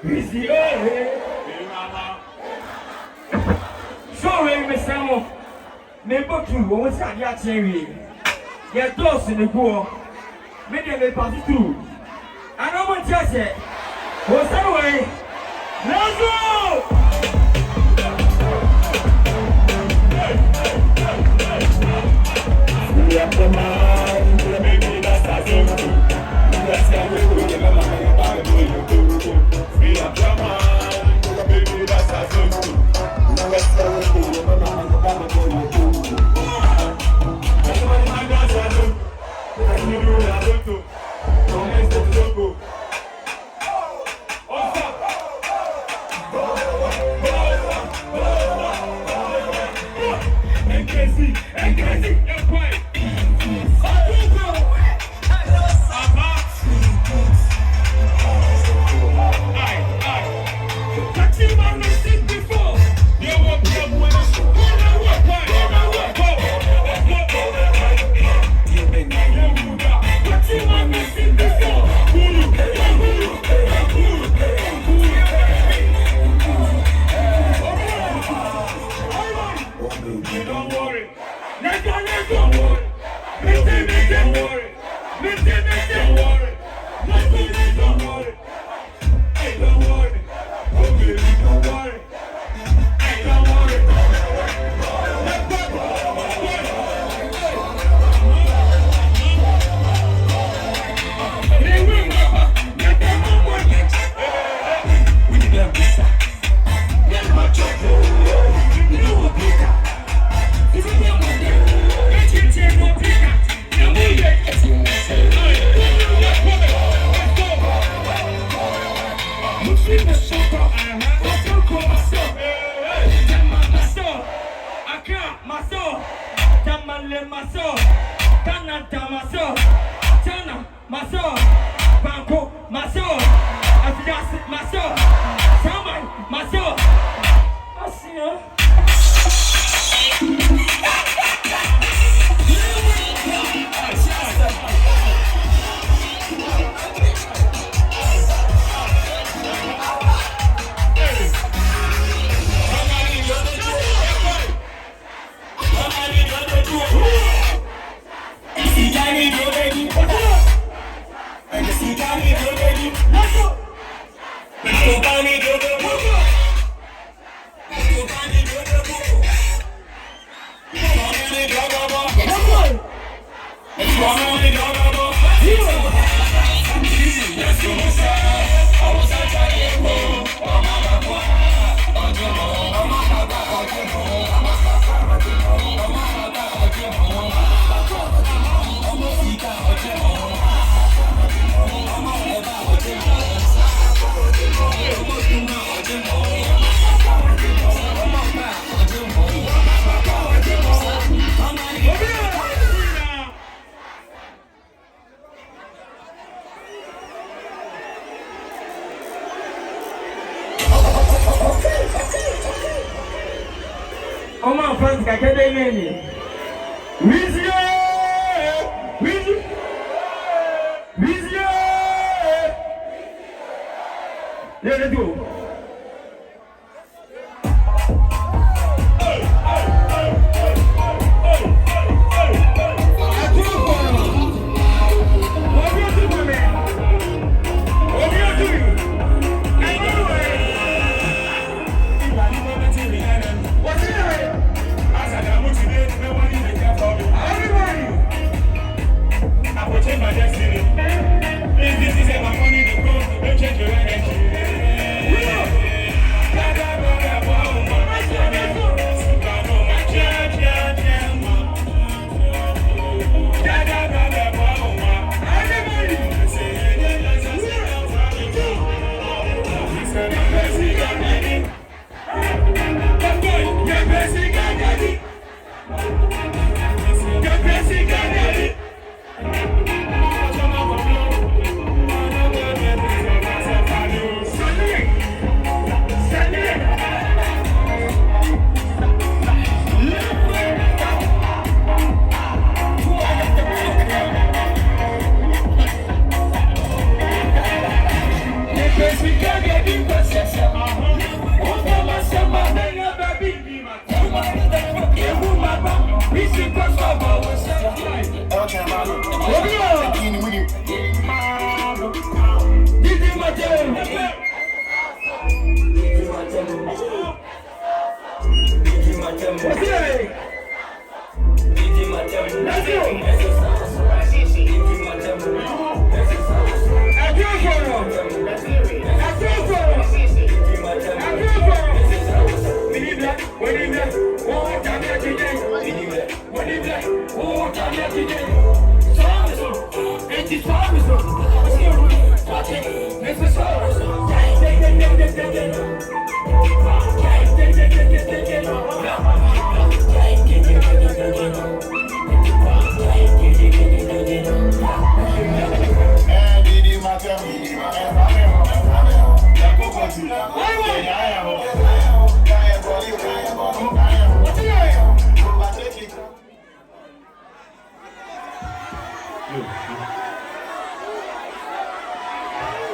Weezy, sorry, Miss Samo. Maybe two won't say ya cherry. Get lost in the poor. Maybe they pass it through. I don't want to say. What's that way? Let's go! We have the mind, maybe that's a thing. Let's go, we can have a we have the mind, maybe that's a thing. Let's go, we can have a everybody mind that's a thing. Let's do that, don't make the joke. And crazy, and quiet. Kumasi Banko, Oma fans kakede nini? Weezy, Weezy, Weezy. Let's go. will change my destiny. If this is my money to go, don't change your energy.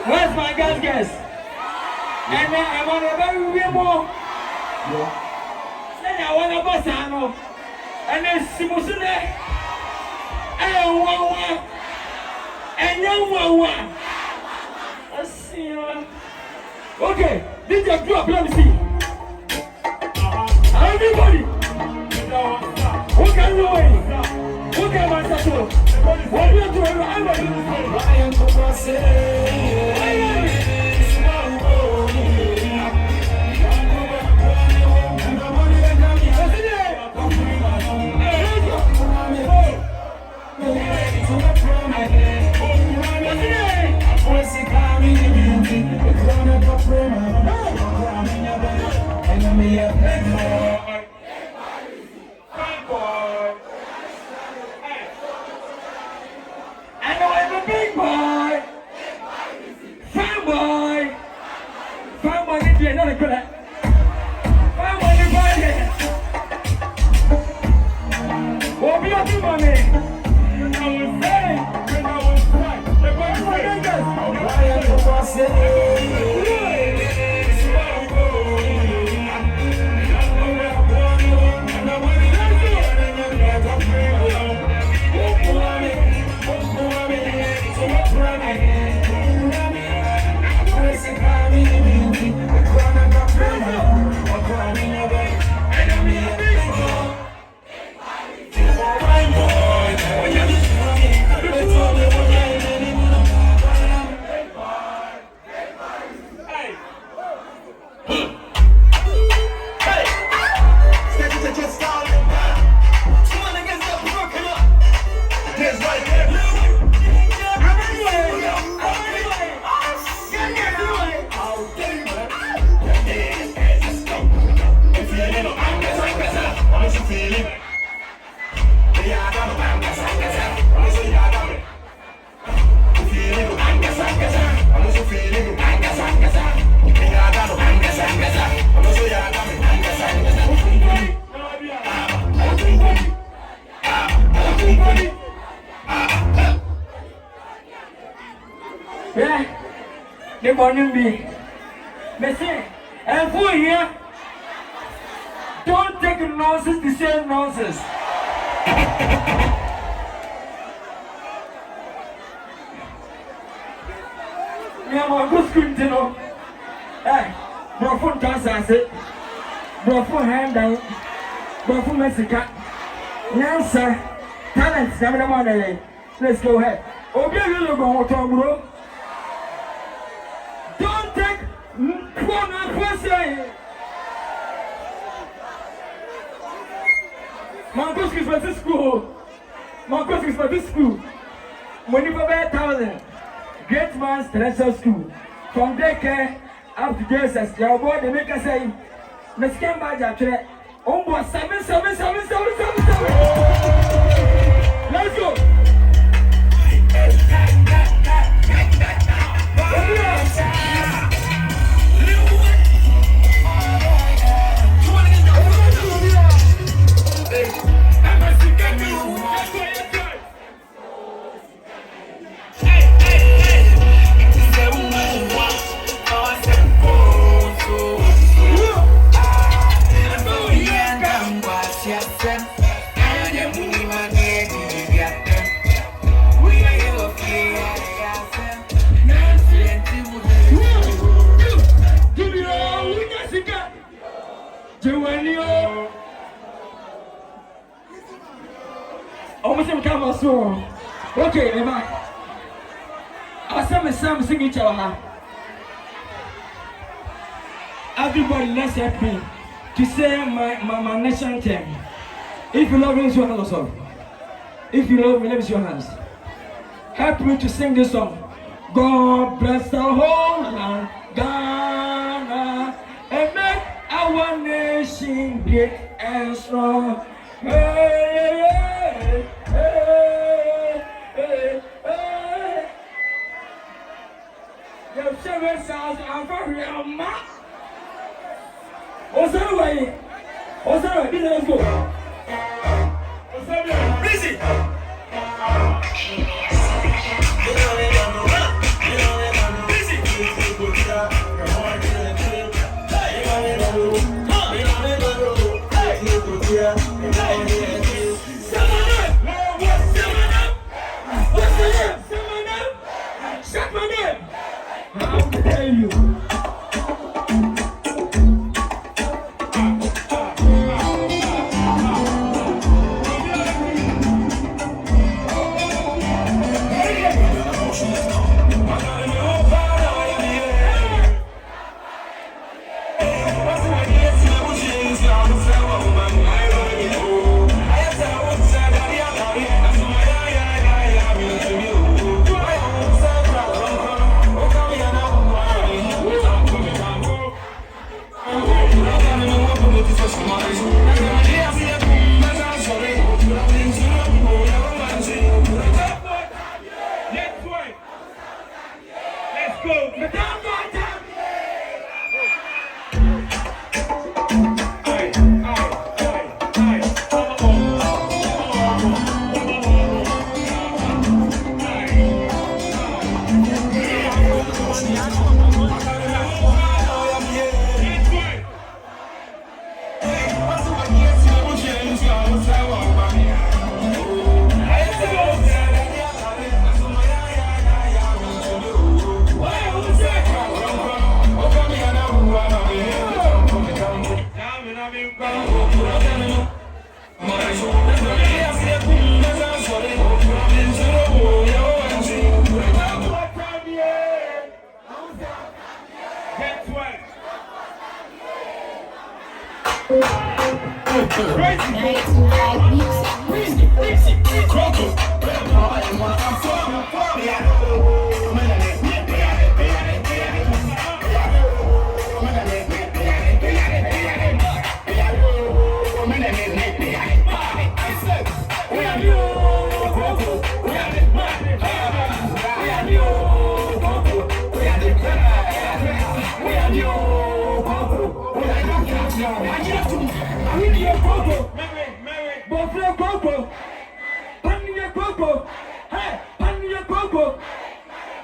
Where's my guest? And then I want a very real more. Then I want a bossano. And then Simusune. And one. And young one. I see you. Okay, this is drop. Let me see. Everybody. Who can do it? Who can answer to? What do you do? I'm going to do. The morning be. Messi, and for here, don't take nonsense to say nonsense. Me am a good screen, you know. Hey, Kwadwo Nkansah say, Kwadwo hand down, Kwadwo Mexica, Nyansa, talent, never the money. Let's go ahead. Obi really go to bro. Don't take one question. Manko's Christmas school. Manko's Christmas school. When you go back 1,000. Great Man's Terrestrial School. From daycare up to Jesus. Your boy, they make us say, Mexican Baja, Ombo 7. Let's go. Okay, Emma. I said some signature. Everybody, let's help me to say my national anthem. If you love me, raise your hands up. If you love me, raise your hands. Help me to sing this song. God bless the whole land, Ghana, and make our nation great and strong. Hey, hey, hey, hey, hey. The seven sounds are very much. What's that way? Let's go. What's that? Busy. Shut my name. How dare you?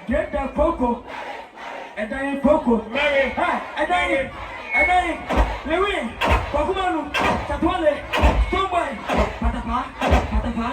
Get that cocoa, and then cocoa, Mary, and then Lilwin, Kumasi, Chatwale, Somewhere, Patapa, Patapa.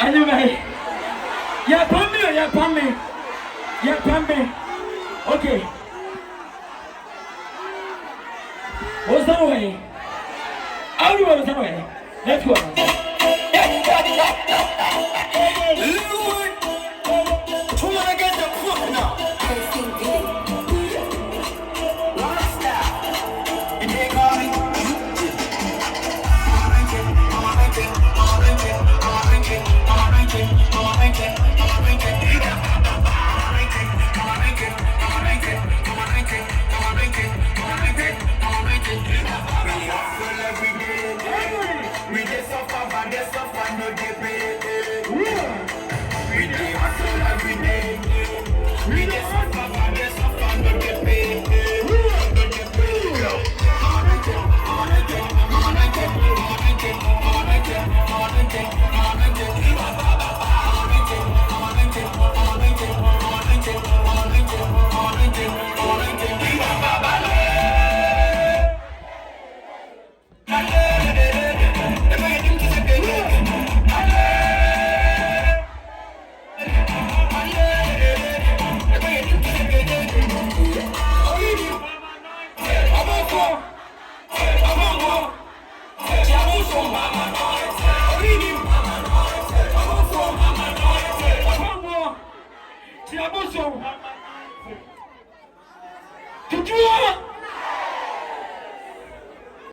Anyway, yeah, Pammy. Okay. What's that way? How do you want that way? Let's go. Who wanna get the fuck now? Did you